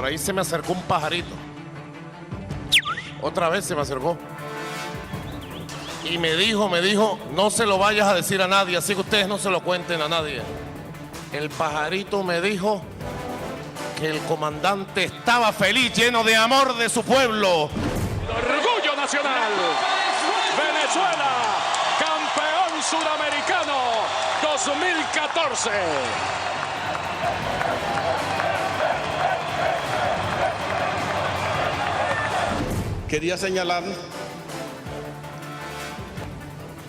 ahí se me acercó un pajarito. Otra vez se me acercó. Y me dijo, no se lo vayas a decir a nadie, así que ustedes no se lo cuenten a nadie. El pajarito me dijo que el comandante estaba feliz, lleno de amor de su pueblo. Orgullo nacional. Venezuela, campeón sudamericano 2014. Quería señalar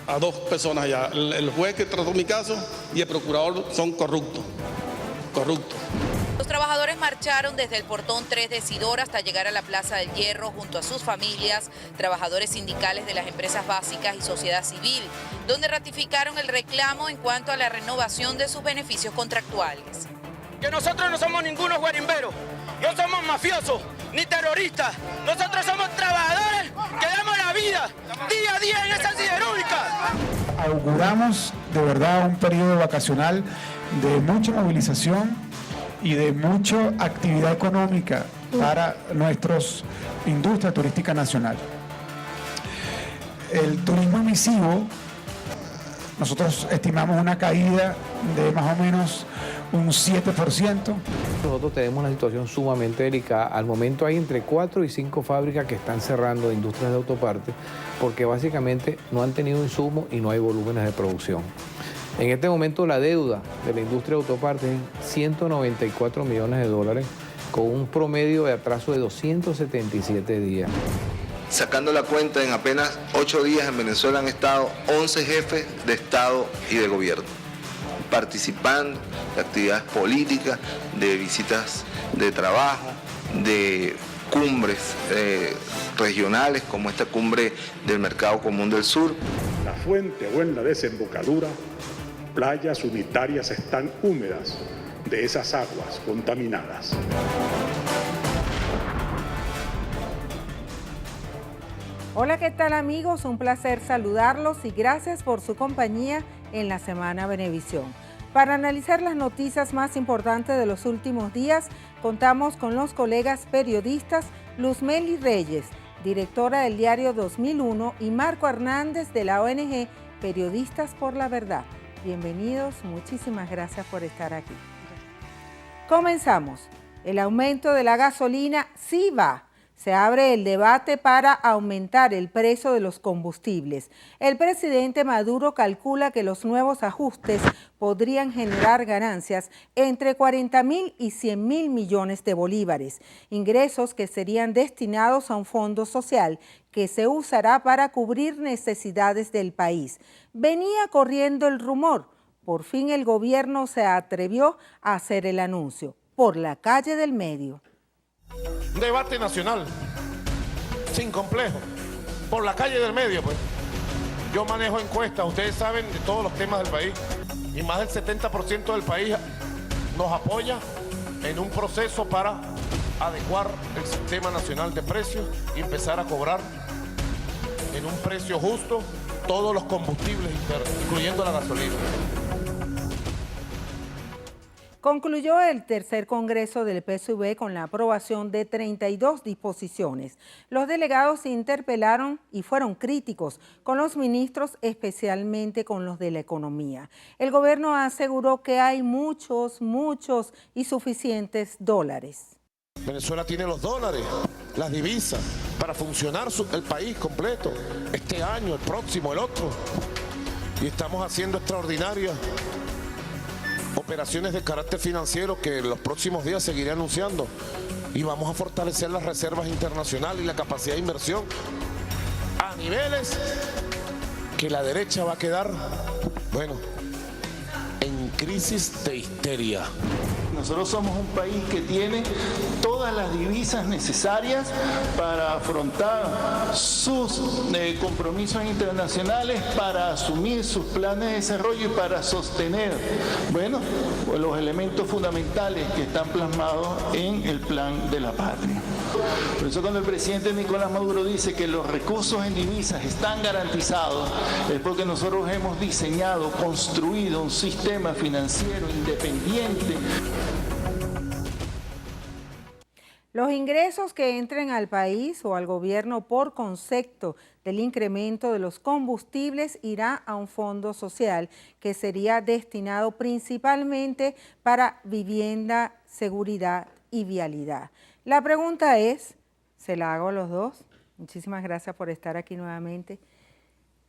a dos personas allá. El juez que trató mi caso y el procurador son corruptos. Los trabajadores marcharon desde el portón 3 de Sidora hasta llegar a la Plaza del Hierro junto a sus familias, trabajadores sindicales de las empresas básicas y sociedad civil, donde ratificaron el reclamo en cuanto a la renovación de sus beneficios contractuales. Que nosotros no somos ningunos guarimberos, no somos mafiosos ni terroristas, nosotros somos trabajadores que damos la vida día a día en esa siderúrgica. Auguramos de verdad un periodo vacacional de mucha movilización y de mucha actividad económica para nuestra industria turística nacional. El turismo emisivo, nosotros estimamos una caída de más o menos un 7%. Nosotros tenemos una situación sumamente delicada. Al momento hay entre 4 y 5 fábricas que están cerrando de industrias de autopartes porque básicamente no han tenido insumos y no hay volúmenes de producción. En este momento la deuda de la industria de autopartes es 194 millones de dólares con un promedio de atraso de 277 días. Sacando la cuenta, en apenas 8 días en Venezuela han estado 11 jefes de Estado y de gobierno, participando de actividades políticas, de visitas de trabajo, de cumbres regionales como esta cumbre del Mercado Común del Sur. La fuente o en la desembocadura, playas unitarias están húmedas de esas aguas contaminadas. Hola, ¿qué tal amigos? Un placer saludarlos y gracias por su compañía en la Semana Venevisión. Para analizar las noticias más importantes de los últimos días, contamos con los colegas periodistas Luzmeli Reyes, directora del diario 2001, y Marco Hernández de la ONG Periodistas por la Verdad. Bienvenidos, muchísimas gracias por estar aquí. Comenzamos. El aumento de la gasolina sí va. Se abre el debate para aumentar el precio de los combustibles. El presidente Maduro calcula que los nuevos ajustes podrían generar ganancias entre 40.000 y 100.000 millones de bolívares, ingresos que serían destinados a un fondo social que se usará para cubrir necesidades del país. Venía corriendo el rumor. Por fin el gobierno se atrevió a hacer el anuncio por la calle del medio. Debate nacional, sin complejo, por la calle del medio, pues. Yo manejo encuestas, ustedes saben de todos los temas del país, y más del 70% del país nos apoya en un proceso para adecuar el sistema nacional de precios y empezar a cobrar en un precio justo todos los combustibles internos, incluyendo la gasolina. Concluyó el tercer congreso del PSUV con la aprobación de 32 disposiciones. Los delegados se interpelaron y fueron críticos con los ministros, especialmente con los de la economía. El gobierno aseguró que hay muchos y suficientes dólares. Venezuela tiene los dólares, las divisas, para funcionar el país completo, este año, el próximo, el otro. Y estamos haciendo extraordinarias operaciones de carácter financiero que en los próximos días seguiré anunciando, y vamos a fortalecer las reservas internacionales y la capacidad de inversión a niveles que la derecha va a quedar, bueno, en crisis de histeria. Nosotros somos un país que tiene todas las divisas necesarias para afrontar sus compromisos internacionales, para asumir sus planes de desarrollo y para sostener, bueno, los elementos fundamentales que están plasmados en el Plan de la Patria. Por eso cuando el presidente Nicolás Maduro dice que los recursos en divisas están garantizados, es porque nosotros hemos diseñado, construido un sistema financiero independiente. Los ingresos que entren al país o al gobierno por concepto del incremento de los combustibles irá a un fondo social que sería destinado principalmente para vivienda, seguridad y vialidad. La pregunta es, se la hago a los dos, muchísimas gracias por estar aquí nuevamente.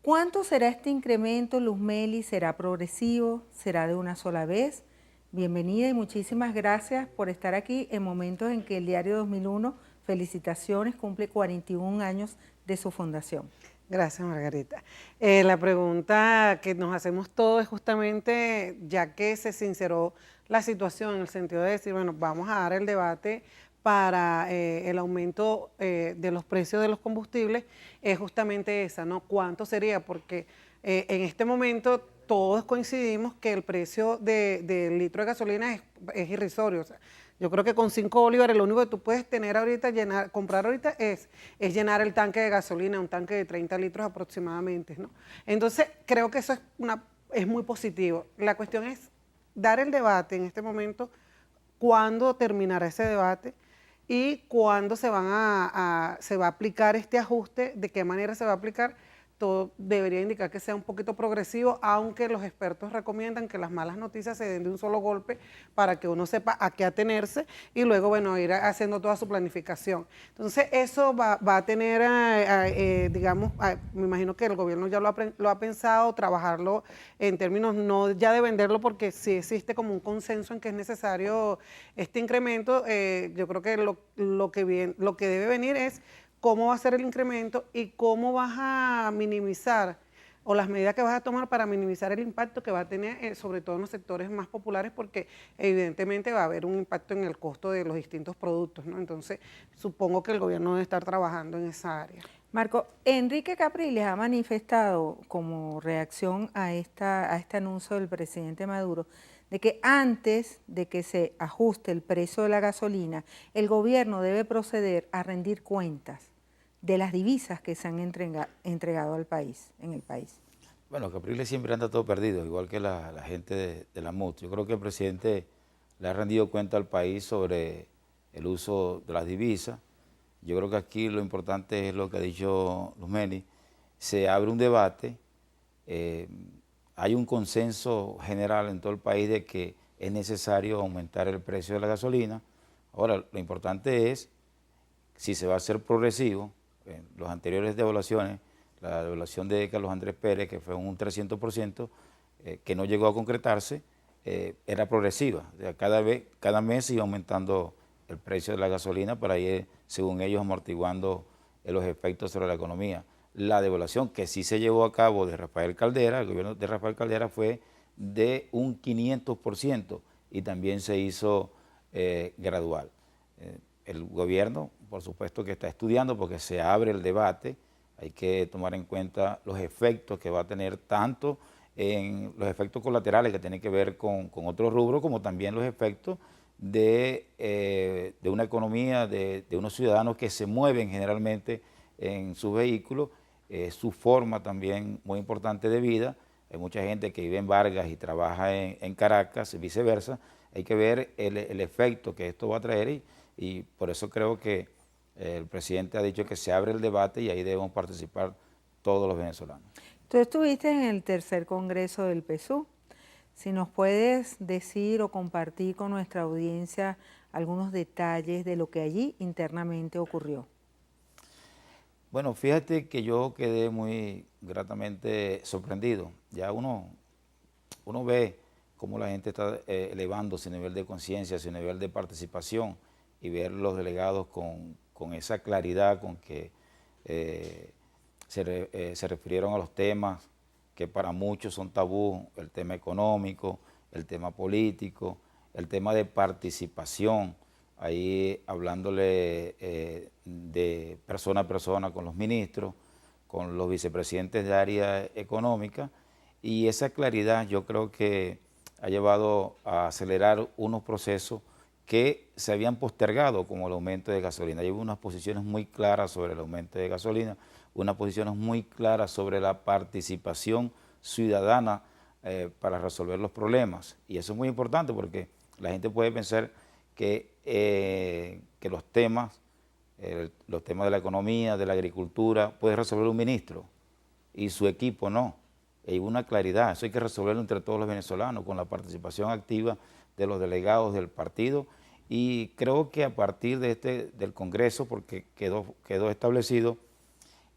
¿Cuánto será este incremento, Luzmeli? ¿Será progresivo? ¿Será de una sola vez? Bienvenida y muchísimas gracias por estar aquí en momentos en que el Diario 2001, felicitaciones, cumple 41 años de su fundación. Gracias, Margarita. La pregunta que nos hacemos todos es justamente, ya que se sinceró la situación en el sentido de decir, bueno, vamos a dar el debate para el aumento de los precios de los combustibles, es justamente esa, ¿no? ¿Cuánto sería? Porque en este momento todos coincidimos que el precio del litro de gasolina es irrisorio. O sea, yo creo que con 5 bolívares lo único que tú puedes tener ahorita, comprar ahorita es llenar el tanque de gasolina, un tanque de 30 litros aproximadamente, ¿no? Entonces, creo que eso es muy positivo. La cuestión es dar el debate en este momento, cuándo terminará ese debate y cuándo se va a aplicar este ajuste, de qué manera se va a aplicar. Todo debería indicar que sea un poquito progresivo, aunque los expertos recomiendan que las malas noticias se den de un solo golpe para que uno sepa a qué atenerse y luego, bueno, ir haciendo toda su planificación. Entonces, eso va a tener, digamos, me imagino que el gobierno ya lo ha pensado, trabajarlo en términos no ya de venderlo, porque sí existe como un consenso en que es necesario este incremento. Yo creo que lo que debe venir es cómo va a ser el incremento y cómo vas a minimizar, o las medidas que vas a tomar para minimizar el impacto que va a tener, sobre todo en los sectores más populares, porque evidentemente va a haber un impacto en el costo de los distintos productos, ¿no? Entonces, supongo que el gobierno debe estar trabajando en esa área. Marco, Enrique Capriles ha manifestado como reacción a este anuncio del presidente Maduro de que antes de que se ajuste el precio de la gasolina, el gobierno debe proceder a rendir cuentas de las divisas que se han entregado al país, en el país. Bueno, Capriles siempre anda todo perdido, igual que la gente de la MUT. Yo creo que el presidente le ha rendido cuenta al país sobre el uso de las divisas. Yo creo que aquí lo importante es lo que ha dicho Luzmeli. Se abre un debate, hay un consenso general en todo el país de que es necesario aumentar el precio de la gasolina. Ahora, lo importante es si se va a hacer progresivo. Los anteriores devaluaciones, la devaluación de Carlos Andrés Pérez, que fue un 300%, que no llegó a concretarse, era progresiva. O sea, cada mes iba aumentando el precio de la gasolina para ir, según ellos, amortiguando los efectos sobre la economía. La devaluación que sí se llevó a cabo de Rafael Caldera, el gobierno de Rafael Caldera, fue de un 500% y también se hizo gradual. El gobierno, por supuesto que está estudiando porque se abre el debate, hay que tomar en cuenta los efectos que va a tener tanto en los efectos colaterales que tienen que ver con otros rubros, como también los efectos de una economía, de unos ciudadanos que se mueven generalmente en sus vehículos, su forma también muy importante de vida. Hay mucha gente que vive en Vargas y trabaja en Caracas y viceversa. Hay que ver el efecto que esto va a traer y por eso creo que el presidente ha dicho que se abre el debate y ahí debemos participar todos los venezolanos. Tú estuviste en el tercer congreso del PSUV. Si nos puedes decir o compartir con nuestra audiencia algunos detalles de lo que allí internamente ocurrió. Bueno, fíjate que yo quedé muy gratamente sorprendido. Ya uno ve cómo la gente está elevando su nivel de conciencia, su nivel de participación y ver los delegados con esa claridad con que se refirieron a los temas que para muchos son tabú, el tema económico, el tema político, el tema de participación, ahí hablándole de persona a persona con los ministros, con los vicepresidentes de área económica, y esa claridad yo creo que ha llevado a acelerar unos procesos que se habían postergado, como el aumento de gasolina. Hay unas posiciones muy claras sobre el aumento de gasolina, unas posiciones muy claras sobre la participación ciudadana para resolver los problemas. Y eso es muy importante porque la gente puede pensar que los temas temas, los temas de la economía, de la agricultura, puede resolver un ministro y su equipo no. Hay una claridad, eso hay que resolverlo entre todos los venezolanos, con la participación activa de los delegados del partido, y creo que a partir de del Congreso, porque quedó establecido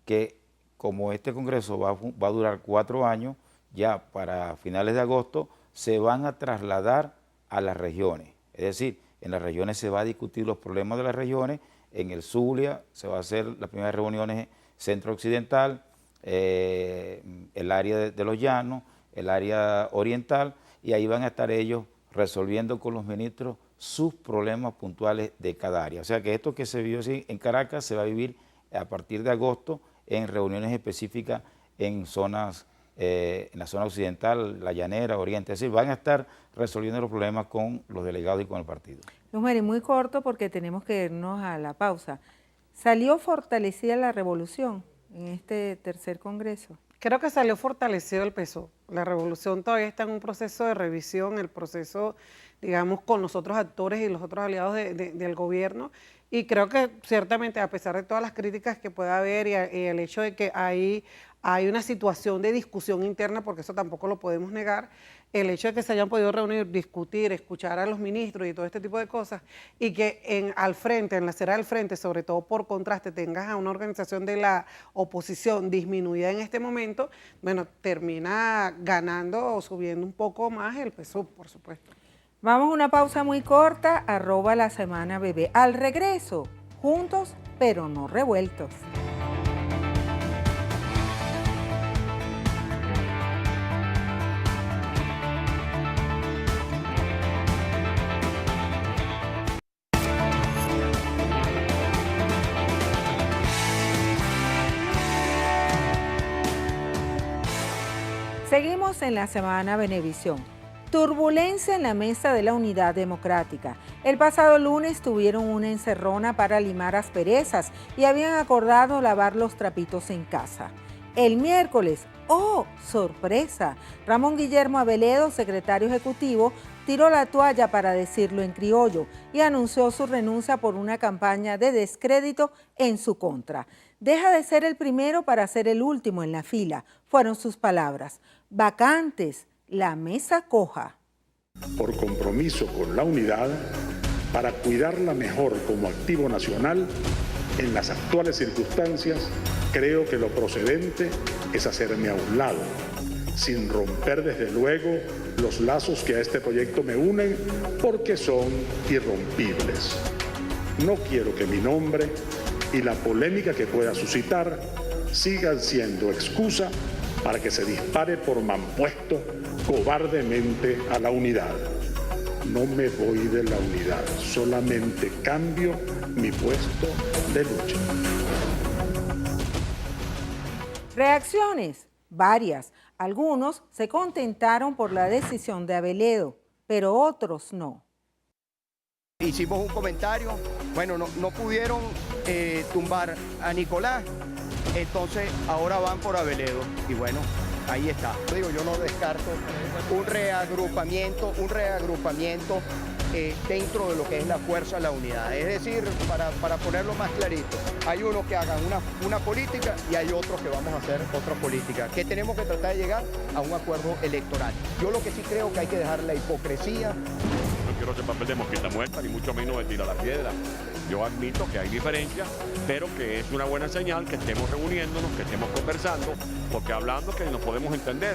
que como este Congreso va a durar 4 años, ya para finales de agosto se van a trasladar a las regiones. Es decir, en las regiones se va a discutir los problemas de las regiones, en el Zulia se va a hacer las primeras reuniones centro-occidental, el área de los llanos, el área oriental, y ahí van a estar ellos resolviendo con los ministros sus problemas puntuales de cada área. O sea que esto que se vivió así en Caracas se va a vivir a partir de agosto en reuniones específicas en zonas, en la zona occidental, la llanera, oriente. Es decir, van a estar resolviendo los problemas con los delegados y con el partido. Luzmeri, muy corto porque tenemos que irnos a la pausa. ¿Salió fortalecida la revolución en este tercer congreso? Creo que salió fortalecido el PSUV. La revolución todavía está en un proceso de revisión, el proceso, digamos, con los otros actores y los otros aliados del gobierno. Y creo que ciertamente, a pesar de todas las críticas que pueda haber y el hecho de que hay una situación de discusión interna, porque eso tampoco lo podemos negar, el hecho de que se hayan podido reunir, discutir, escuchar a los ministros y todo este tipo de cosas, y que en la acera del frente, sobre todo por contraste, tengas a una organización de la oposición disminuida en este momento, bueno, termina ganando o subiendo un poco más el PSUV, por supuesto. Vamos a una pausa muy corta, @lasemanabebé. Al regreso, juntos pero no revueltos. Seguimos en la Semana Venevisión. Turbulencia en la mesa de la Unidad Democrática. El pasado lunes tuvieron una encerrona para limar asperezas y habían acordado lavar los trapitos en casa. El miércoles, ¡oh, sorpresa! Ramón Guillermo Aveledo, secretario ejecutivo, tiró la toalla, para decirlo en criollo, y anunció su renuncia por una campaña de descrédito en su contra. Deja de ser el primero para ser el último en la fila, fueron sus palabras. Vacantes, la mesa coja. Por compromiso con la unidad, para cuidarla mejor como activo nacional, en las actuales circunstancias, creo que lo procedente es hacerme a un lado, sin romper desde luego los lazos que a este proyecto me unen, porque son irrompibles. No quiero que mi nombre y la polémica que pueda suscitar sigan siendo excusa para que se dispare por mampuesto cobardemente a la unidad. No me voy de la unidad, solamente cambio mi puesto de lucha. Reacciones, varias. Algunos se contentaron por la decisión de Aveledo, pero otros no. Hicimos un comentario, bueno, no pudieron tumbar a Nicolás, entonces ahora van por Aveledo y bueno, ahí está. Digo, yo no descarto un reagrupamiento dentro de lo que es la fuerza de la unidad. Es decir, para ponerlo más clarito, hay unos que hagan una política y hay otros que vamos a hacer otra política, que tenemos que tratar de llegar a un acuerdo electoral. Yo lo que sí creo que hay que dejar la hipocresía. No quiero ser papel de mosquita muerta, ni mucho menos de tirar la piedra. Yo admito que hay diferencias, pero que es una buena señal que estemos reuniéndonos, que estemos conversando, porque hablando que nos podemos entender.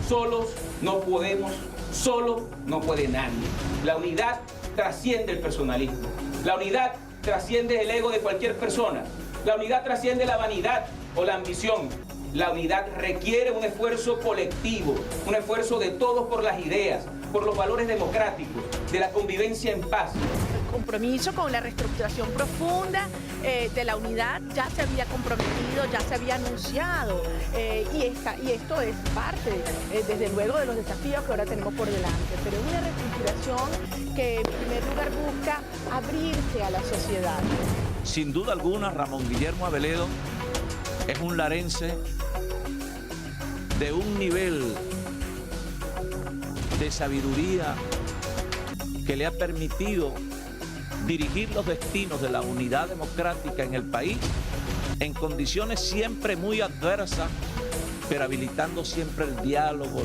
Solos no podemos, solo no puede nadie. La unidad trasciende el personalismo. La unidad trasciende el ego de cualquier persona. La unidad trasciende la vanidad o la ambición. La unidad requiere un esfuerzo colectivo, un esfuerzo de todos por las ideas, por los valores democráticos, de la convivencia en paz. El compromiso con la reestructuración profunda de la unidad ya se había comprometido, ya se había anunciado y esto es parte, desde luego, de los desafíos que ahora tenemos por delante, pero es una reestructuración que en primer lugar busca abrirse a la sociedad. Sin duda alguna, Ramón Guillermo Aveledo es un larense de un nivel de sabiduría que le ha permitido dirigir los destinos de la unidad democrática en el país en condiciones siempre muy adversas, pero habilitando siempre el diálogo.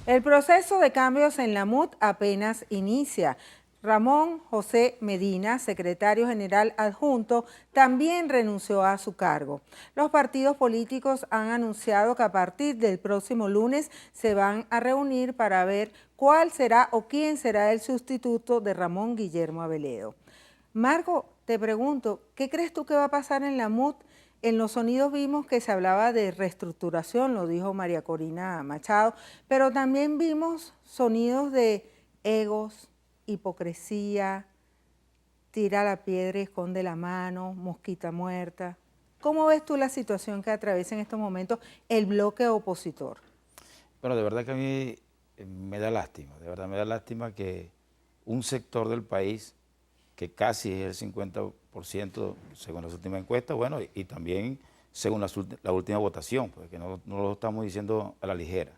El proceso de cambios en la MUD apenas inicia. Ramón José Medina, secretario general adjunto, también renunció a su cargo. Los partidos políticos han anunciado que a partir del próximo lunes se van a reunir para ver cuál será o quién será el sustituto de Ramón Guillermo Aveledo. Marco, te pregunto, ¿qué crees tú que va a pasar en la MUD? En los sonidos vimos que se hablaba de reestructuración, lo dijo María Corina Machado, pero también vimos sonidos de egos, hipocresía, tira la piedra y esconde la mano, mosquita muerta. ¿Cómo ves tú la situación que atraviesa en estos momentos el bloque opositor? Bueno, de verdad que a mí me da lástima, de verdad me da lástima que un sector del país, que casi es el 50% según las últimas encuestas, bueno, y también según la última votación, porque no lo estamos diciendo a la ligera,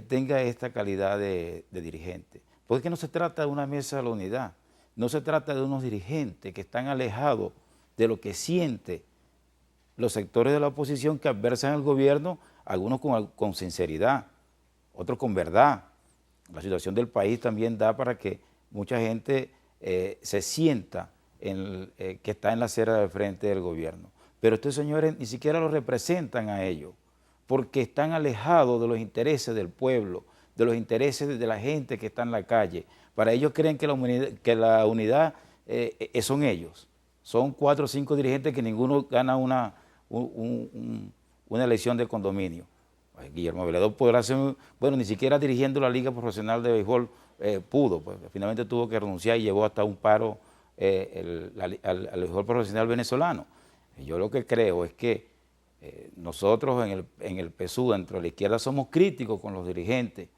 tenga esta calidad de dirigente. Porque no se trata de una mesa de la unidad, no se trata de unos dirigentes que están alejados de lo que sienten los sectores de la oposición que adversan al gobierno, algunos con sinceridad, otros con verdad. La situación del país también da para que mucha gente se sienta que está en la acera de frente del gobierno. Pero estos señores ni siquiera lo representan a ellos, porque están alejados de los intereses del pueblo, de los intereses de la gente que está en la calle. Para ellos creen que la unidad son ellos. Son 4 o 5 dirigentes que ninguno gana una elección de condominio. Guillermo Aveledo podrá ser, bueno, ni siquiera dirigiendo la Liga Profesional de Béisbol pudo, pues finalmente tuvo que renunciar y llevó hasta un paro al béisbol profesional venezolano. Y yo lo que creo es que nosotros en el PSUV, dentro de la izquierda, somos críticos con los dirigentes.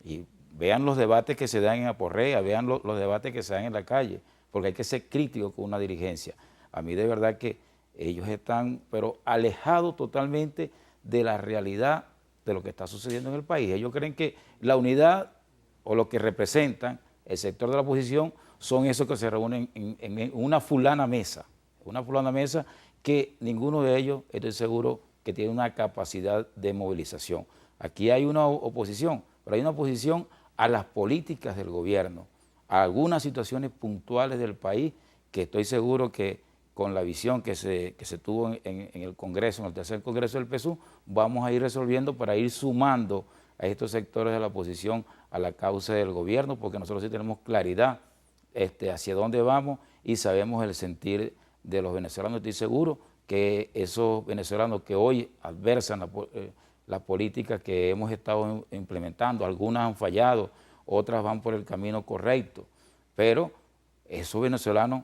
Y vean los debates que se dan en Aporrea, vean los debates que se dan en la calle, porque hay que ser críticos con una dirigencia. A mí de verdad que ellos están, pero alejados totalmente de la realidad de lo que está sucediendo en el país. Ellos creen que la unidad o lo que representan el sector de la oposición son esos que se reúnen en una fulana mesa que ninguno de ellos, estoy seguro, que tiene una capacidad de movilización. Aquí hay una oposición, pero hay una oposición a las políticas del gobierno, a algunas situaciones puntuales del país que estoy seguro que con la visión que se tuvo en el Congreso, en el tercer Congreso del PSUV, vamos a ir resolviendo para ir sumando a estos sectores de la oposición a la causa del gobierno, porque nosotros sí tenemos claridad hacia dónde vamos y sabemos el sentir de los venezolanos. Estoy seguro que esos venezolanos que hoy adversan la política que hemos estado implementando, algunas han fallado, otras van por el camino correcto, pero esos venezolanos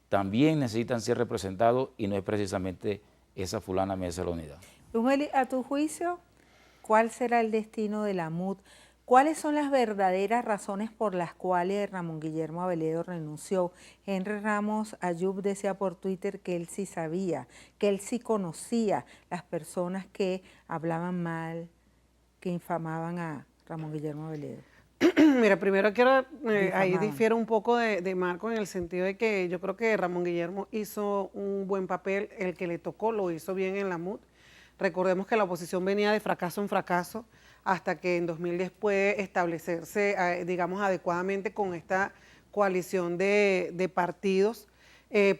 también necesitan ser representados y no es precisamente esa fulana mesa de la unidad. Luzmeli, a tu juicio, ¿cuál será el destino de la MUD? ¿Cuáles son las verdaderas razones por las cuales Ramón Guillermo Aveledo renunció? Henry Ramos Ayub decía por Twitter que él sí sabía, que él sí conocía las personas que hablaban mal, que infamaban a Ramón Guillermo Aveledo. Mira, primero quiero, ahí difiero un poco de Marco en el sentido de que yo creo que Ramón Guillermo hizo un buen papel, el que le tocó lo hizo bien en la MUD. Recordemos que la oposición venía de fracaso en fracaso hasta que en 2010 puede establecerse, digamos, adecuadamente con esta coalición de partidos,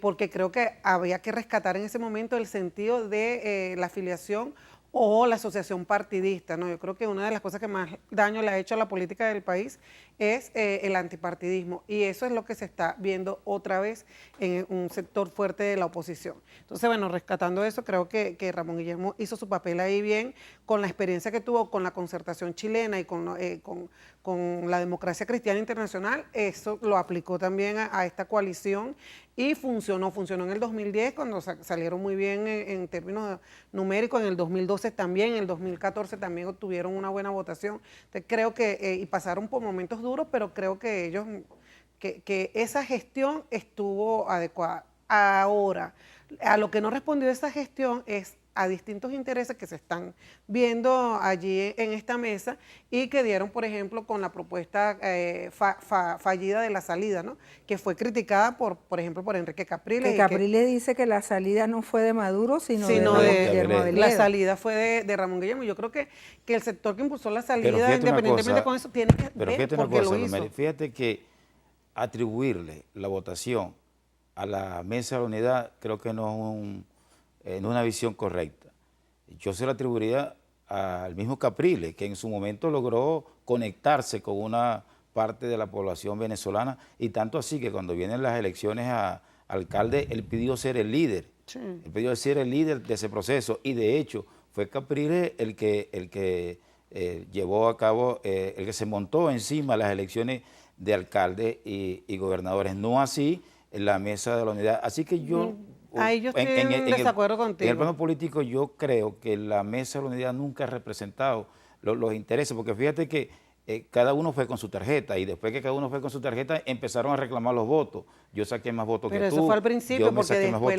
porque creo que había que rescatar en ese momento el sentido de la afiliación o la asociación partidista, ¿no? Yo creo que una de las cosas que más daño le ha hecho a la política del país es el antipartidismo, y eso es lo que se está viendo otra vez en un sector fuerte de la oposición. Entonces, bueno, rescatando eso, creo que Ramón Guillermo hizo su papel ahí bien, con la experiencia que tuvo con la concertación chilena y con la democracia cristiana internacional, eso lo aplicó también a esta coalición y funcionó en el 2010 cuando salieron muy bien en términos numéricos, en el 2012 también, en el 2014 también obtuvieron una buena votación. Entonces creo que, y pasaron por momentos duros, pero creo que ellos, que esa gestión estuvo adecuada. Ahora, a lo que no respondió esa gestión es a distintos intereses que se están viendo allí en esta mesa y que dieron, por ejemplo, con la propuesta fallida de la salida, ¿no? Que fue criticada, por ejemplo, por Enrique Capriles. Que Capriles dice que la salida no fue de Maduro, sino de Guillermo de la Ledo. salida fue de Ramón Guillermo. Yo creo que el sector que impulsó la salida, independientemente con eso, tiene que ver porque lo hizo. Fíjate que atribuirle la votación a la Mesa de la Unidad creo que no es una visión correcta. Yo se la atribuiría al mismo Capriles, que en su momento logró conectarse con una parte de la población venezolana, y tanto así que cuando vienen las elecciones a alcalde, él pidió ser el líder. Sí. Él pidió ser el líder de ese proceso, y de hecho fue Capriles el que llevó a cabo, el que se montó encima las elecciones de alcalde y gobernadores, no así en la Mesa de la Unidad. Así que yo... Ahí yo estoy en desacuerdo contigo. En el plano político yo creo que la Mesa de la Unidad nunca ha representado los intereses, porque fíjate que cada uno fue con su tarjeta, y después que cada uno fue con su tarjeta empezaron a reclamar los votos. Yo saqué más votos que tú. Pero eso fue al principio, porque después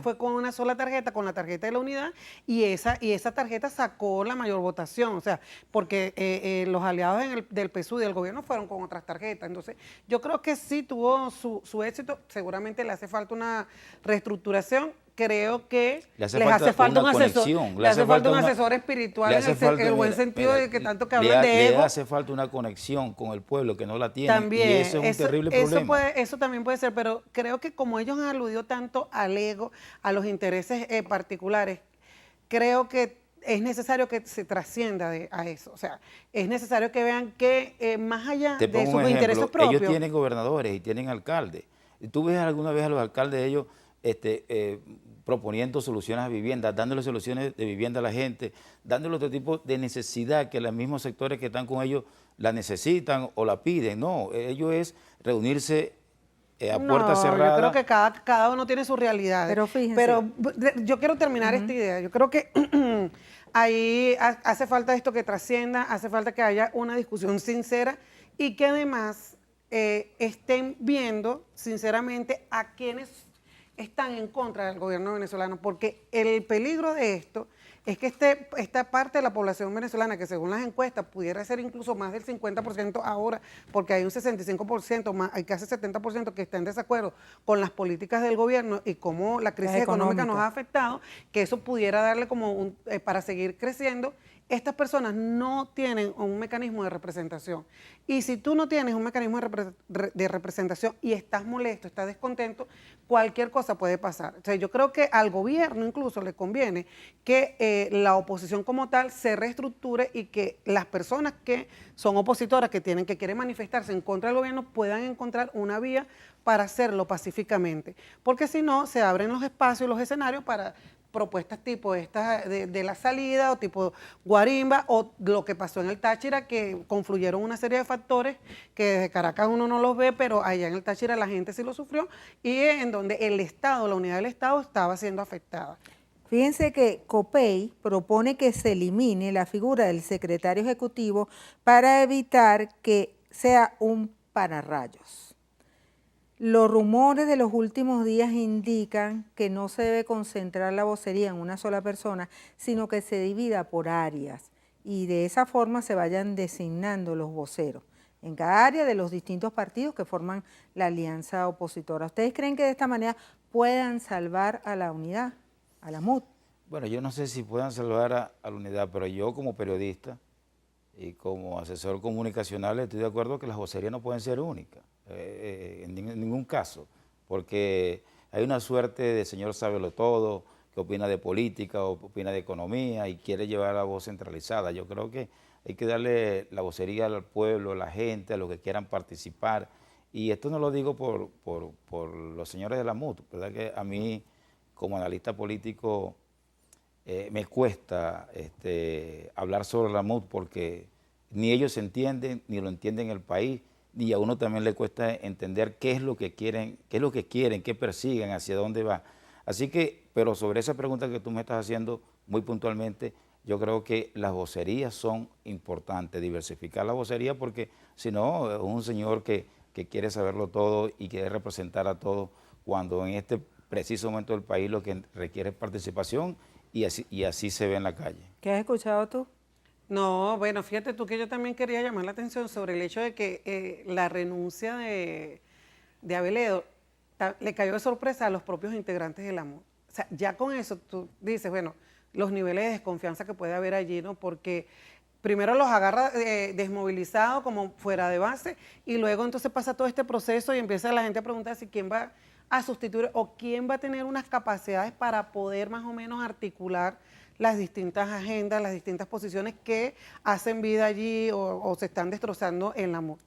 fue con una sola tarjeta, con la tarjeta de la unidad, y esa tarjeta sacó la mayor votación, o sea, porque los aliados del PSUV y del gobierno fueron con otras tarjetas. Entonces, yo creo que sí tuvo su éxito, seguramente le hace falta una reestructuración. Creo que les hace falta un asesor, le hace falta un asesor espiritual en el buen sentido de que tanto que hablan de ego. Le hace falta una conexión con el pueblo que no la tiene. También, y eso es un terrible problema. Eso también puede ser, pero creo que como ellos han aludido tanto al ego, a los intereses particulares, creo que es necesario que se trascienda a eso. O sea, es necesario que vean que más allá de sus intereses propios. Ellos tienen gobernadores y tienen alcaldes. ¿Tú ves alguna vez a los alcaldes de ellos proponiendo soluciones a viviendas, dándole soluciones de vivienda a la gente, dándole otro tipo de necesidad que los mismos sectores que están con ellos la necesitan o la piden? No, ellos es reunirse a puertas cerradas. Yo creo que cada uno tiene su realidad. Pero fíjense. Pero yo quiero terminar esta idea. Yo creo que ahí hace falta esto que trascienda, hace falta que haya una discusión sincera y que además estén viendo sinceramente a quienes están en contra del gobierno venezolano, porque el peligro de esto es que esta parte de la población venezolana, que según las encuestas pudiera ser incluso más del 50% ahora, porque hay un 65%, hay casi 70% que está en desacuerdo con las políticas del gobierno y cómo la crisis económica nos ha afectado, que eso pudiera darle como para seguir creciendo. Estas personas no tienen un mecanismo de representación. Y si tú no tienes un mecanismo de representación y estás molesto, estás descontento, cualquier cosa puede pasar. O sea, yo creo que al gobierno incluso le conviene que la oposición como tal se reestructure y que las personas que son opositoras, que quieren manifestarse en contra del gobierno, puedan encontrar una vía para hacerlo pacíficamente. Porque si no, se abren los espacios y los escenarios para propuestas tipo estas de la salida o tipo guarimba o lo que pasó en el Táchira, que confluyeron una serie de factores que desde Caracas uno no los ve, pero allá en el Táchira la gente sí lo sufrió y en donde el Estado, la unidad del Estado estaba siendo afectada. Fíjense que COPEI propone que se elimine la figura del secretario ejecutivo para evitar que sea un pararrayos. Los rumores de los últimos días indican que no se debe concentrar la vocería en una sola persona, sino que se divida por áreas y de esa forma se vayan designando los voceros en cada área de los distintos partidos que forman la alianza opositora. ¿Ustedes creen que de esta manera puedan salvar a la unidad, a la MUD? Bueno, yo no sé si puedan salvar a la unidad, pero yo como periodista y como asesor comunicacional estoy de acuerdo que las vocerías no pueden ser únicas. En ningún caso, porque hay una suerte de señor sábelo todo, que opina de política o opina de economía y quiere llevar la voz centralizada. Yo creo que hay que darle la vocería al pueblo, a la gente, a los que quieran participar. Y esto no lo digo por los señores de la MUD, ¿verdad? Que a mí, como analista político, me cuesta hablar sobre la MUD porque ni ellos entienden, ni lo entienden el país, y a uno también le cuesta entender qué es lo que quieren, qué persiguen, hacia dónde va. Así que, pero sobre esa pregunta que tú me estás haciendo muy puntualmente, yo creo que las vocerías son importantes, diversificar la vocería, porque si no, es un señor que quiere saberlo todo y quiere representar a todos, cuando en este preciso momento del país lo que requiere es participación y así se ve en la calle. ¿Qué has escuchado tú? No, bueno, fíjate tú que yo también quería llamar la atención sobre el hecho de que la renuncia de Abeledo le cayó de sorpresa a los propios integrantes del AMUT. O sea, ya con eso tú dices, bueno, los niveles de desconfianza que puede haber allí, ¿no? Porque primero los agarra desmovilizados como fuera de base y luego entonces pasa todo este proceso y empieza la gente a preguntar si quién va a sustituir o quién va a tener unas capacidades para poder más o menos articular las distintas agendas, las distintas posiciones que hacen vida allí o se están destrozando en la MUT.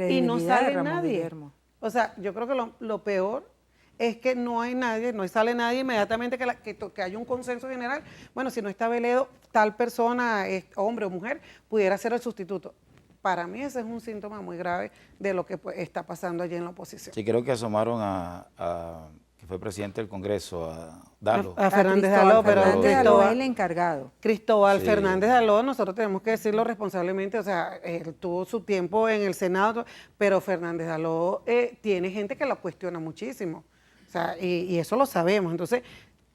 Y no sale nadie. Guillermo. O sea, yo creo que lo peor es que no hay nadie, no sale nadie inmediatamente que haya un consenso general. Bueno, si no está Abeledo, tal persona, hombre o mujer, pudiera ser el sustituto. Para mí ese es un síntoma muy grave de lo que está pasando allí en la oposición. Sí, creo que asomaron que fue presidente del Congreso, a Daló. A Fernández Daló, pero Cristóbal, el encargado. Cristóbal Sí. Fernández Daló, nosotros tenemos que decirlo responsablemente, o sea, él tuvo su tiempo en el Senado, pero Fernández Daló tiene gente que lo cuestiona muchísimo. O sea, y eso lo sabemos. Entonces,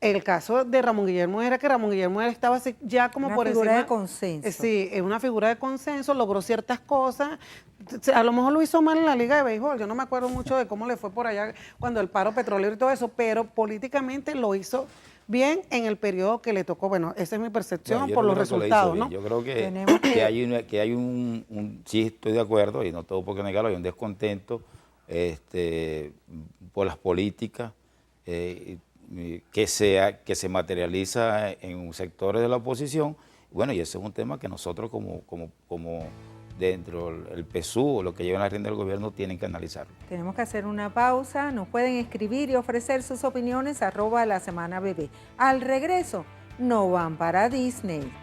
el caso de Ramón Guillermo era que Ramón Guillermo estaba así, ya como Una por encima. figura de consenso. Sí, es una figura de consenso, logró ciertas cosas. A lo mejor lo hizo mal en la Liga de Béisbol. Yo no me acuerdo mucho de cómo le fue por allá cuando el paro petrolero y todo eso, pero políticamente lo hizo bien en el periodo que le tocó. Bueno, esa es mi percepción Bueno, yo por no los creo que lo hizo resultados, bien. ¿no? Yo creo que hay un sí estoy de acuerdo y no tengo por qué negarlo, hay un descontento por las políticas que se materializa en sectores de la oposición. Bueno, y ese es un tema que nosotros como dentro del PSUV o lo que lleva en la rienda del gobierno tienen que analizarlo. Tenemos que hacer una pausa, nos pueden escribir y ofrecer sus opiniones @lasemanabebé. Al regreso, no van para Disney.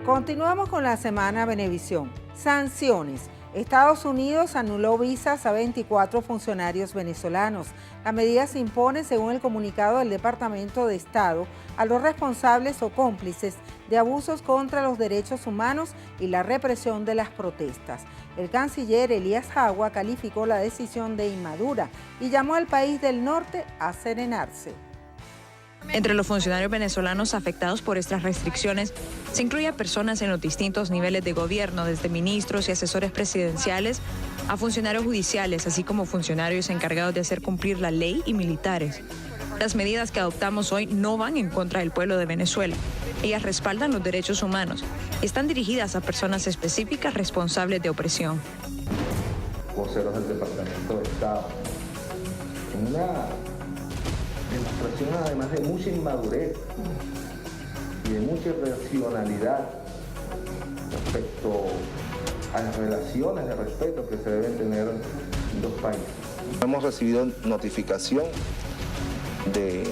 Continuamos con la semana Venevisión. Sanciones. Estados Unidos anuló visas a 24 funcionarios venezolanos. La medida se impone, según el comunicado del Departamento de Estado, a los responsables o cómplices de abusos contra los derechos humanos y la represión de las protestas. El canciller Elías Jagua calificó la decisión de inmadura y llamó al país del norte a serenarse. Entre los funcionarios venezolanos afectados por estas restricciones se incluye a personas en los distintos niveles de gobierno, desde ministros y asesores presidenciales a funcionarios judiciales, así como funcionarios encargados de hacer cumplir la ley y militares. Las medidas que adoptamos hoy no van en contra del pueblo de Venezuela. Ellas respaldan los derechos humanos y están dirigidas a personas específicas responsables de opresión. Voceros del Departamento de Estado. Una demostración además de mucha inmadurez y de mucha irracionalidad respecto a las relaciones de respeto que se deben tener en dos países. Hemos recibido notificación del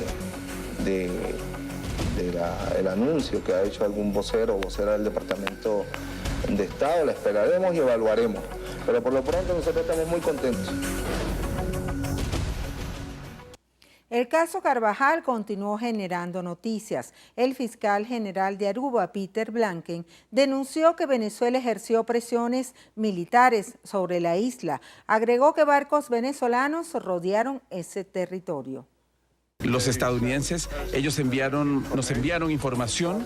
anuncio que ha hecho algún vocero o vocera del Departamento de Estado. La esperaremos y evaluaremos, pero por lo pronto nosotros estamos muy contentos. El caso Carvajal continuó generando noticias. El fiscal general de Aruba, Peter Blanken, denunció que Venezuela ejerció presiones militares sobre la isla. Agregó que barcos venezolanos rodearon ese territorio. Los estadounidenses, ellos nos enviaron información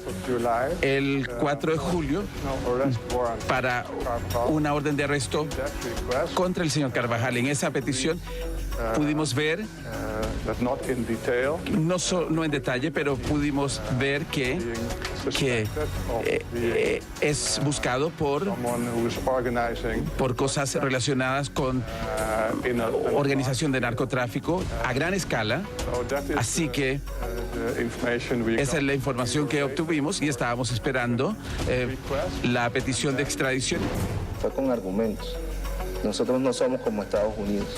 el 4 de julio para una orden de arresto contra el señor Carvajal. En esa petición pudimos ver, no en detalle, pero pudimos ver que es buscado por cosas relacionadas con organización de narcotráfico a gran escala. Así que esa es la información que obtuvimos y estábamos esperando la petición de extradición. Fue con argumentos. Nosotros no somos como Estados Unidos.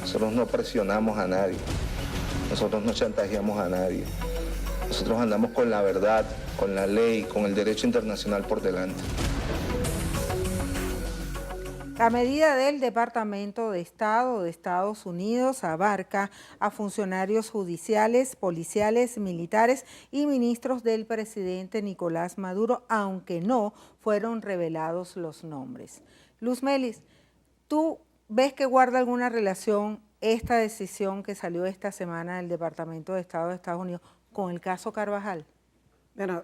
Nosotros no presionamos a nadie. Nosotros no chantajeamos a nadie. Nosotros andamos con la verdad, con la ley, con el derecho internacional por delante. La medida del Departamento de Estado de Estados Unidos abarca a funcionarios judiciales, policiales, militares y ministros del presidente Nicolás Maduro, aunque no fueron revelados los nombres. Luz Melis, ¿tú ves que guarda alguna relación esta decisión que salió esta semana del Departamento de Estado de Estados Unidos con el caso Carvajal? Bueno,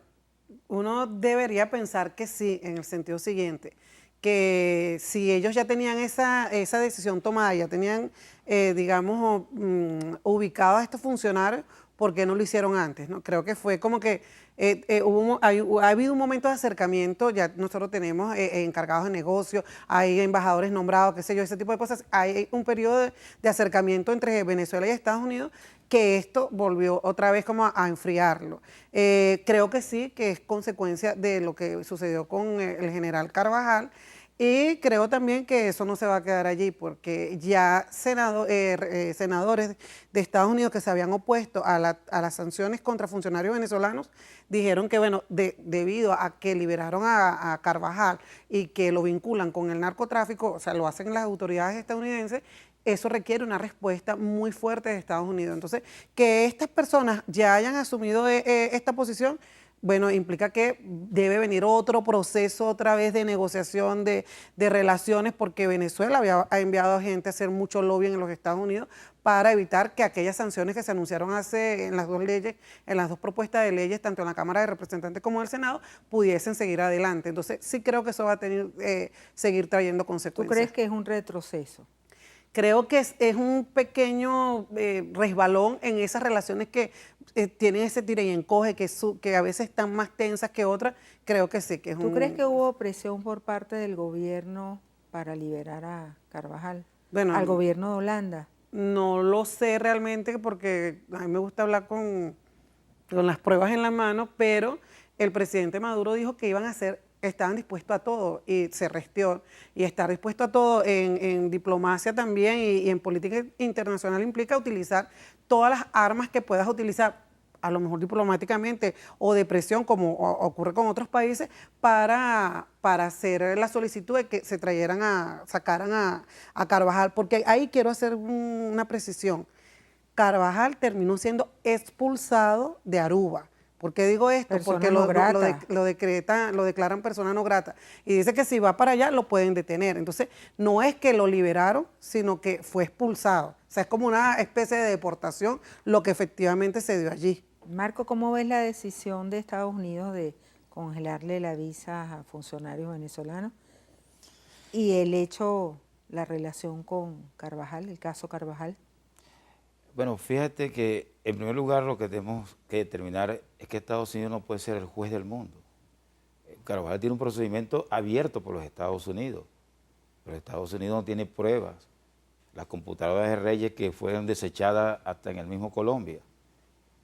uno debería pensar que sí, en el sentido siguiente, que si ellos ya tenían esa decisión tomada, ya tenían, digamos, ubicados a estos funcionarios, ¿por qué no lo hicieron antes? ¿No? Creo que fue como que ha habido un momento de acercamiento, ya nosotros tenemos encargados de negocio, hay embajadores nombrados, qué sé yo, ese tipo de cosas. Hay un periodo de acercamiento entre Venezuela y Estados Unidos que esto volvió otra vez como a enfriarlo. Creo que sí, que es consecuencia de lo que sucedió con el general Carvajal. Y creo también que eso no se va a quedar allí, porque ya senadores de Estados Unidos que se habían opuesto a las sanciones contra funcionarios venezolanos dijeron que, bueno, debido a que liberaron a Carvajal y que lo vinculan con el narcotráfico, o sea, lo hacen las autoridades estadounidenses, eso requiere una respuesta muy fuerte de Estados Unidos. Entonces, que estas personas ya hayan asumido esta posición, bueno, implica que debe venir otro proceso otra vez de negociación, de relaciones, porque Venezuela ha enviado a gente a hacer mucho lobby en los Estados Unidos para evitar que aquellas sanciones que se anunciaron en las dos leyes, en las dos propuestas de leyes, tanto en la Cámara de Representantes como en el Senado, pudiesen seguir adelante. Entonces, sí creo que eso va a seguir trayendo consecuencias. ¿Tú crees que es un retroceso? Creo que es un pequeño resbalón en esas relaciones que tienen ese tira y encoge, que a veces están más tensas que otras. Creo que sí, que es ¿Tú crees que hubo presión por parte del gobierno para liberar a Carvajal? Bueno, ¿al gobierno de Holanda? No lo sé realmente, porque a mí me gusta hablar con las pruebas en la mano, pero el presidente Maduro dijo que estaban dispuestos a todo, y se restió. Y estar dispuesto a todo en diplomacia también y en política internacional implica utilizar todas las armas que puedas utilizar, a lo mejor diplomáticamente o de presión, como ocurre con otros países, para hacer la solicitud de que se sacaran a Carvajal. Porque ahí quiero hacer una precisión. Carvajal terminó siendo expulsado de Aruba. ¿Por qué digo esto? Porque lo declaran persona no grata. Y dice que si va para allá lo pueden detener. Entonces, no es que lo liberaron, sino que fue expulsado. O sea, es como una especie de deportación lo que efectivamente se dio allí. Marco, ¿cómo ves la decisión de Estados Unidos de congelarle la visa a funcionarios venezolanos? Y el hecho, la relación con Carvajal, el caso Carvajal. Bueno, fíjate que en primer lugar lo que tenemos que determinar es que Estados Unidos no puede ser el juez del mundo. Carvajal tiene un procedimiento abierto por los Estados Unidos, pero Estados Unidos no tiene pruebas. Las computadoras de Reyes que fueron desechadas hasta en el mismo Colombia,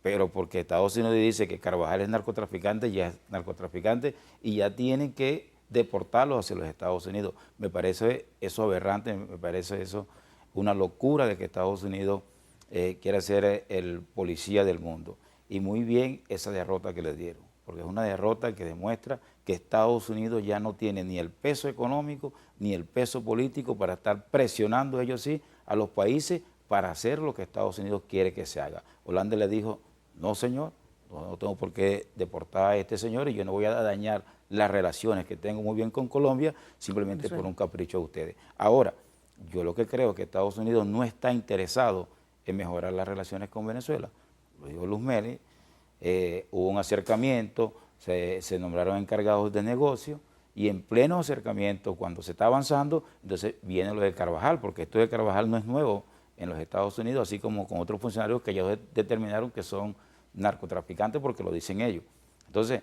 pero porque Estados Unidos dice que Carvajal es narcotraficante, ya es narcotraficante y ya tienen que deportarlo hacia los Estados Unidos. Me parece eso aberrante, me parece eso una locura de que Estados Unidos quiere ser el policía del mundo. Y muy bien esa derrota que le dieron, porque es una derrota que demuestra que Estados Unidos ya no tiene ni el peso económico ni el peso político para estar presionando, ellos sí, a los países para hacer lo que Estados Unidos quiere que se haga. Holanda le dijo, no señor, no tengo por qué deportar a este señor y yo no voy a dañar las relaciones que tengo muy bien con Colombia simplemente por un capricho de ustedes. Ahora, yo lo que creo es que Estados Unidos no está interesado en mejorar las relaciones con Venezuela. Lo dijo Luz Melis, hubo un acercamiento, se nombraron encargados de negocio y en pleno acercamiento, cuando se está avanzando, entonces viene lo de Carvajal, porque esto de Carvajal no es nuevo en los Estados Unidos, así como con otros funcionarios que ya determinaron que son narcotraficantes porque lo dicen ellos. Entonces,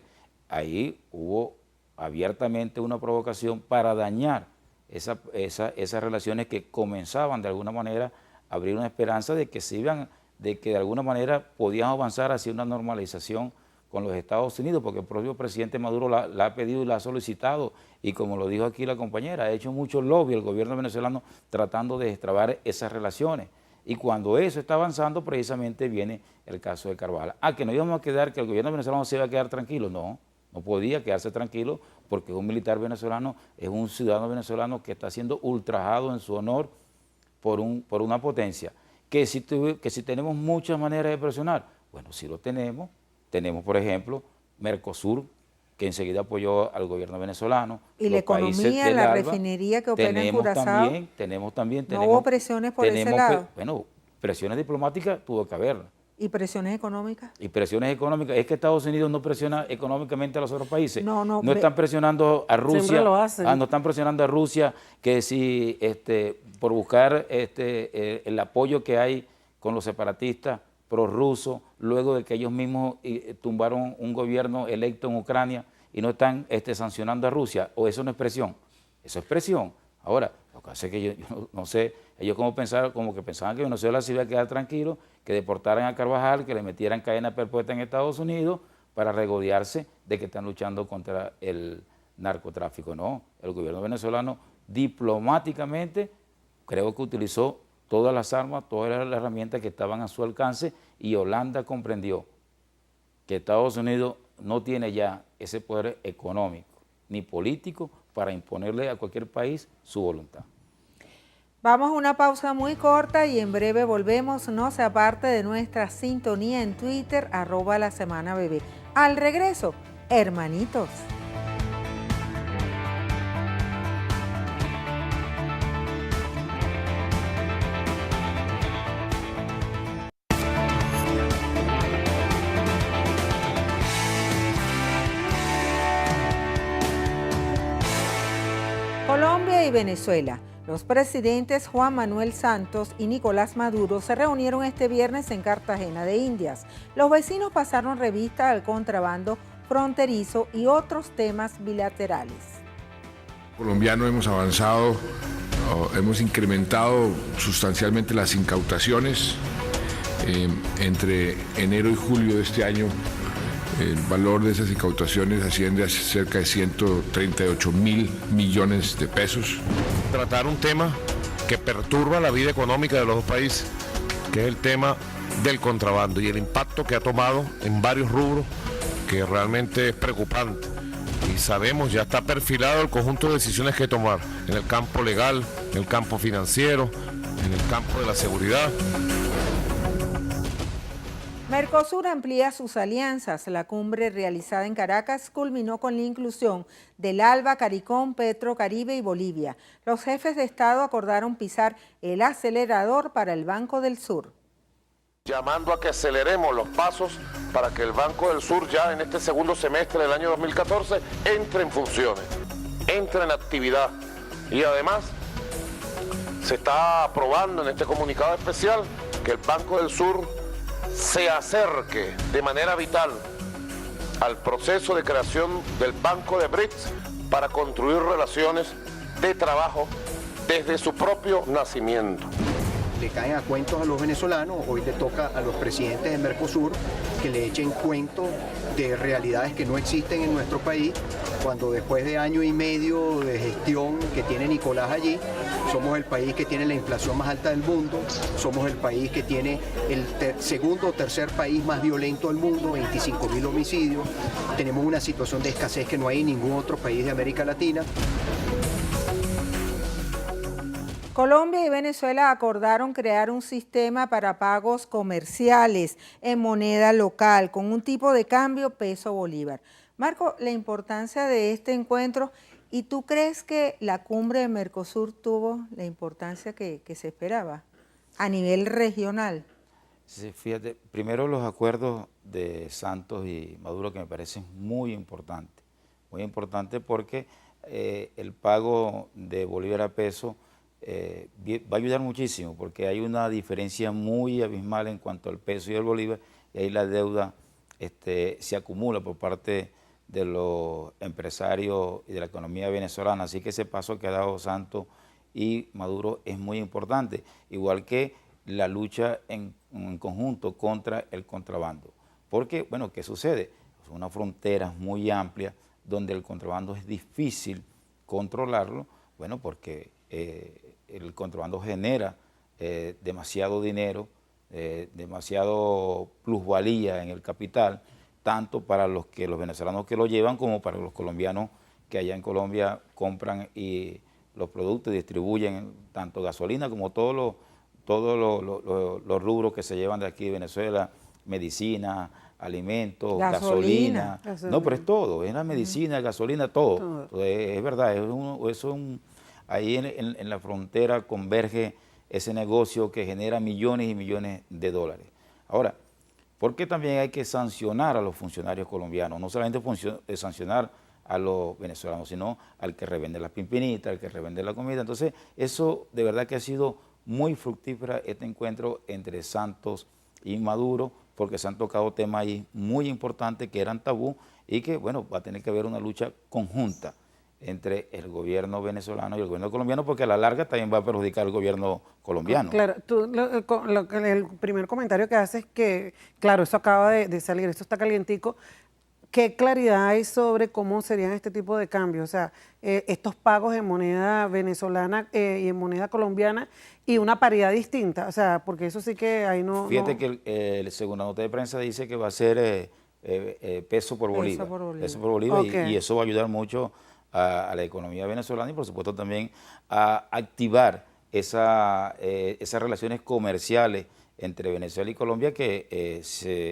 ahí hubo abiertamente una provocación para dañar esas relaciones que comenzaban de alguna manera abrir una esperanza de que de alguna manera podían avanzar hacia una normalización con los Estados Unidos, porque el propio presidente Maduro la ha pedido y la ha solicitado, y como lo dijo aquí la compañera, ha hecho mucho lobby el gobierno venezolano tratando de destrabar esas relaciones. Y cuando eso está avanzando, precisamente viene el caso de Carvajal. Que no íbamos a quedar, que el gobierno venezolano se iba a quedar tranquilo, no, No podía quedarse tranquilo porque un militar venezolano es un ciudadano venezolano que está siendo ultrajado en su honor por una potencia. Que si tenemos muchas maneras de presionar, bueno, sí lo tenemos. Tenemos, por ejemplo, Mercosur, que enseguida apoyó al gobierno venezolano. Y la economía, la refinería que opera en Curazao. Tenemos también. ¿No hubo presiones por ese lado? Bueno, presiones diplomáticas tuvo que haber. ¿Y presiones económicas? Y presiones económicas. Es que Estados Unidos no presiona económicamente a los otros países. No están presionando a Rusia. Siempre lo hacen. No están presionando a Rusia que si por buscar el apoyo que hay con los separatistas prorrusos, luego de que ellos mismos tumbaron un gobierno electo en Ucrania y no están sancionando a Rusia. ¿O eso no es presión? Eso es presión. Ahora, lo que hace que yo no sé, ellos como que pensaban que Venezuela se iba a quedar tranquilo, que deportaran a Carvajal, que le metieran cadena perpetua en Estados Unidos para regodearse de que están luchando contra el narcotráfico. No, el gobierno venezolano diplomáticamente creo que utilizó todas las armas, todas las herramientas que estaban a su alcance, y Holanda comprendió que Estados Unidos no tiene ya ese poder económico ni político para imponerle a cualquier país su voluntad. Vamos a una pausa muy corta y en breve volvemos. No se aparte de nuestra sintonía en Twitter, @lasemanabebé. Al regreso, hermanitos. Colombia y Venezuela. Los presidentes Juan Manuel Santos y Nicolás Maduro se reunieron este viernes en Cartagena de Indias. Los vecinos pasaron revista al contrabando fronterizo y otros temas bilaterales. Colombiano hemos avanzado, hemos incrementado sustancialmente las incautaciones. Entre enero y julio de este año, el valor de esas incautaciones asciende a cerca de 138.000 millones de pesos. Tratar un tema que perturba la vida económica de los dos países, que es el tema del contrabando y el impacto que ha tomado en varios rubros, que realmente es preocupante. Y sabemos, ya está perfilado el conjunto de decisiones que tomar en el campo legal, en el campo financiero, en el campo de la seguridad. Mercosur amplía sus alianzas. La cumbre realizada en Caracas culminó con la inclusión del ALBA, CARICOM, Petro, Caribe y Bolivia. Los jefes de Estado acordaron pisar el acelerador para el Banco del Sur. Llamando a que aceleremos los pasos para que el Banco del Sur ya en este segundo semestre del año 2014 entre en funciones, entre en actividad. Y además se está aprobando en este comunicado especial que el Banco del Sur se acerque de manera vital al proceso de creación del Banco de BRICS para construir relaciones de trabajo desde su propio nacimiento. Le caen a cuentos a los venezolanos, hoy le toca a los presidentes de Mercosur que le echen cuentos de realidades que no existen en nuestro país, cuando después de año y medio de gestión que tiene Nicolás allí, somos el país que tiene la inflación más alta del mundo, somos el país que tiene el segundo o tercer país más violento del mundo, 25.000 homicidios, tenemos una situación de escasez que no hay en ningún otro país de América Latina. Colombia y Venezuela acordaron crear un sistema para pagos comerciales en moneda local con un tipo de cambio peso bolívar. Marco, la importancia de este encuentro, ¿y tú crees que la cumbre de Mercosur tuvo la importancia que se esperaba a nivel regional? Sí, fíjate, primero los acuerdos de Santos y Maduro, que me parecen muy importantes porque el pago de bolívar a peso va a ayudar muchísimo, porque hay una diferencia muy abismal en cuanto al peso y el bolívar, y ahí la deuda se acumula por parte de los empresarios y de la economía venezolana. Así que ese paso que ha dado Santos y Maduro es muy importante, igual que la lucha en conjunto contra el contrabando. Porque, bueno, ¿qué sucede? Son unas fronteras muy amplias donde el contrabando es difícil controlarlo, bueno, porque el contrabando genera demasiado dinero, demasiado plusvalía en el capital. tanto para los venezolanos que lo llevan como para los colombianos que allá en Colombia compran y los productos y distribuyen tanto gasolina como todos los rubros que se llevan de aquí de Venezuela, medicina, alimentos, gasolina. No, pero es todo, es la medicina, gasolina, todo. Entonces, es verdad, ahí en la frontera converge ese negocio que genera millones y millones de dólares. Ahora, ¿por qué también hay que sancionar a los funcionarios colombianos? No solamente sancionar a los venezolanos, sino al que revende las pimpinitas, al que revende la comida. Entonces, eso de verdad que ha sido muy fructífera este encuentro entre Santos y Maduro, porque se han tocado temas ahí muy importantes que eran tabú y que, bueno, va a tener que haber una lucha conjunta entre el gobierno venezolano y el gobierno colombiano, porque a la larga también va a perjudicar al gobierno colombiano. Claro, el primer comentario que haces es que, claro, eso acaba de salir, esto está calientico. ¿Qué claridad hay sobre cómo serían este tipo de cambios? O sea, estos pagos en moneda venezolana y en moneda colombiana y una paridad distinta, o sea, porque eso sí que ahí no... Fíjate que según la nota de prensa dice que va a ser peso por bolívar. Peso por bolívar, okay. Y eso va a ayudar mucho a la economía venezolana y por supuesto también a activar esas relaciones comerciales entre Venezuela y Colombia que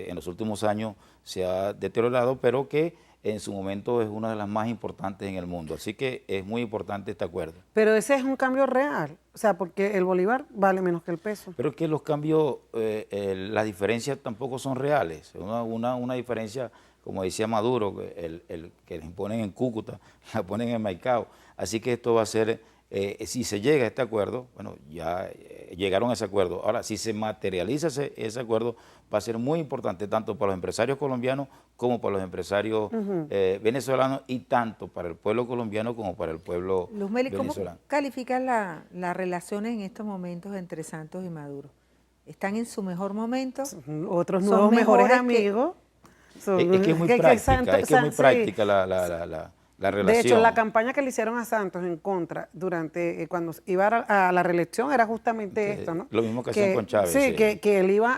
en los últimos años se ha deteriorado, pero que en su momento es una de las más importantes en el mundo. Así que es muy importante este acuerdo. Pero ese es un cambio real, o sea, porque el bolívar vale menos que el peso. Pero es que los cambios, las diferencias tampoco son reales. Una diferencia, como decía Maduro, que les imponen en Cúcuta, la ponen en Maicao. Así que esto va a ser, si se llega a este acuerdo, bueno, ya llegaron a ese acuerdo. Ahora, si se materializa ese acuerdo, va a ser muy importante tanto para los empresarios colombianos como para los empresarios venezolanos y tanto para el pueblo colombiano como para el pueblo venezolano. ¿Cómo califican las relaciones en estos momentos entre Santos y Maduro? ¿Están en su mejor momento? Otros nuevos mejores amigos. Es que es muy práctica, la relación. De hecho, la campaña que le hicieron a Santos en contra durante cuando iba a la reelección era justamente esto, ¿no? Lo mismo que hacían con Chávez. Sí, que él iba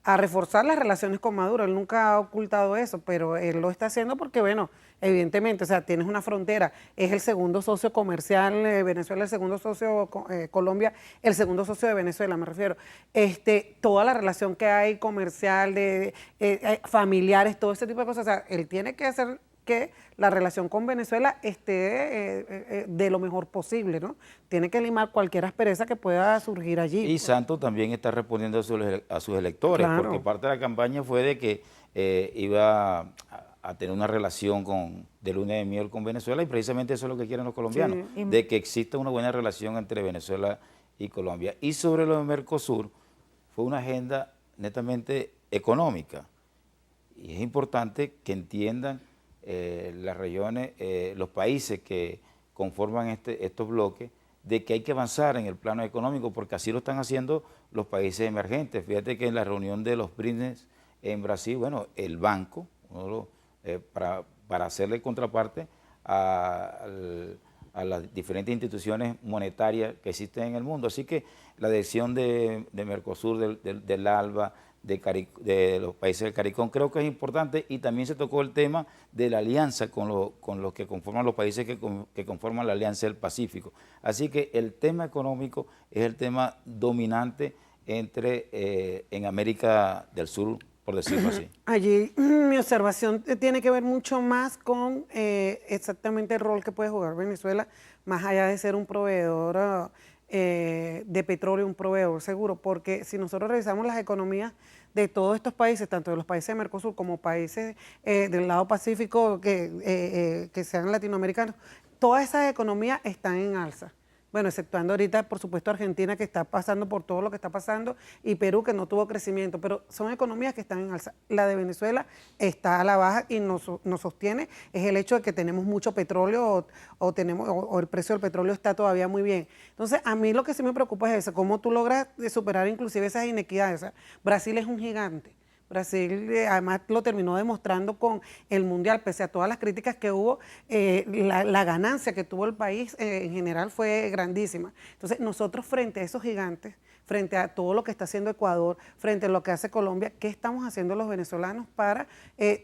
a reforzar las relaciones con Maduro. Él nunca ha ocultado eso, pero él lo está haciendo porque, bueno, evidentemente, o sea, tienes una frontera, es el segundo socio comercial, Venezuela el segundo socio, Colombia el segundo socio de Venezuela, me refiero. Toda la relación que hay comercial, de familiares, todo ese tipo de cosas, o sea, él tiene que hacer que la relación con Venezuela esté de lo mejor posible, ¿no? Tiene que limar cualquier aspereza que pueda surgir allí. Y Santos también está respondiendo a sus electores, claro, porque parte de la campaña fue de que iba a tener una relación de luna de miel con Venezuela y precisamente eso es lo que quieren los colombianos, sí, de que exista una buena relación entre Venezuela y Colombia. Y sobre lo de Mercosur, fue una agenda netamente económica y es importante que entiendan las regiones, los países que conforman estos bloques, de que hay que avanzar en el plano económico, porque así lo están haciendo los países emergentes. Fíjate que en la reunión de los BRICS en Brasil, bueno, el banco, para hacerle contraparte a las diferentes instituciones monetarias que existen en el mundo. Así que la adhesión de Mercosur, del ALBA, de los países del CARICOM, creo que es importante, y también se tocó el tema de la alianza con los que conforman los países que conforman la Alianza del Pacífico. Así que el tema económico es el tema dominante en América del Sur, por decirlo así. Allí mi observación tiene que ver mucho más con exactamente el rol que puede jugar Venezuela, más allá de ser un proveedor de petróleo, un proveedor seguro, porque si nosotros revisamos las economías de todos estos países, tanto de los países de Mercosur como países del lado pacífico que sean latinoamericanos, todas esas economías están en alza. Bueno, exceptuando ahorita, por supuesto, Argentina, que está pasando por todo lo que está pasando, y Perú, que no tuvo crecimiento, pero son economías que están en alza. La de Venezuela está a la baja y nos sostiene, es el hecho de que tenemos mucho petróleo o el precio del petróleo está todavía muy bien. Entonces, a mí lo que sí me preocupa es eso, cómo tú logras superar inclusive esas inequidades. O sea, Brasil es un gigante, Brasil además lo terminó demostrando con el Mundial, pese a todas las críticas que hubo, la ganancia que tuvo el país en general fue grandísima. Entonces nosotros frente a esos gigantes, frente a todo lo que está haciendo Ecuador, frente a lo que hace Colombia, ¿qué estamos haciendo los venezolanos para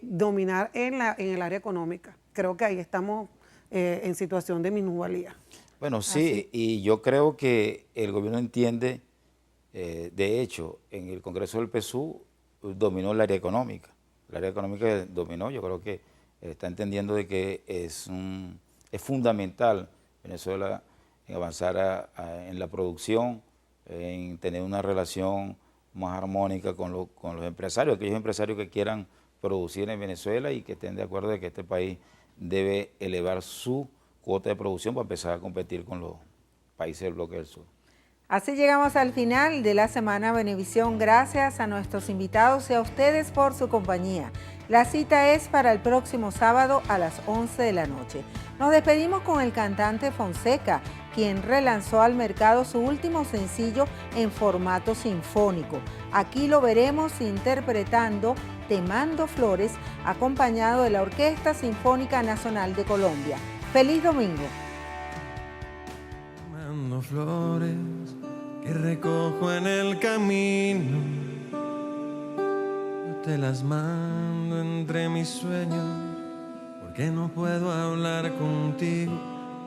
dominar en el área económica? Creo que ahí estamos en situación de minusvalía. Bueno, sí, y yo creo que el gobierno entiende, de hecho, en el Congreso del PSUV dominó el área económica. El área económica dominó, yo creo que está entendiendo de que es fundamental Venezuela en avanzar en la producción, en tener una relación más armónica con los empresarios, aquellos empresarios que quieran producir en Venezuela y que estén de acuerdo de que este país debe elevar su cuota de producción para empezar a competir con los países del bloque del sur. Así llegamos al final de la Semana Venevisión. Gracias a nuestros invitados y a ustedes por su compañía. La cita es para el próximo sábado a las 11 de la noche. Nos despedimos con el cantante Fonseca, quien relanzó al mercado su último sencillo en formato sinfónico. Aquí lo veremos interpretando Te Mando Flores, acompañado de la Orquesta Sinfónica Nacional de Colombia. ¡Feliz domingo! Te mando flores que recojo en el camino, yo te las mando entre mis sueños, porque no puedo hablar contigo.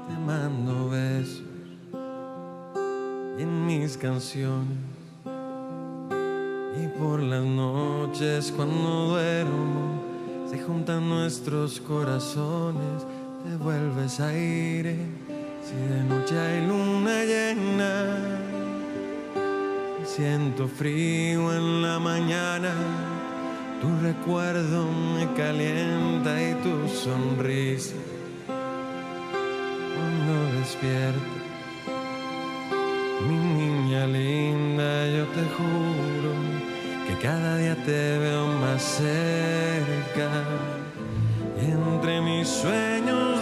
Te mando besos y en mis canciones, y por las noches cuando duermo se juntan nuestros corazones. Te vuelves aire si de noche hay luna llena, siento frío en la mañana, tu recuerdo me calienta y tu sonrisa cuando despierto. Mi niña linda, yo te juro que cada día te veo más cerca, y entre mis sueños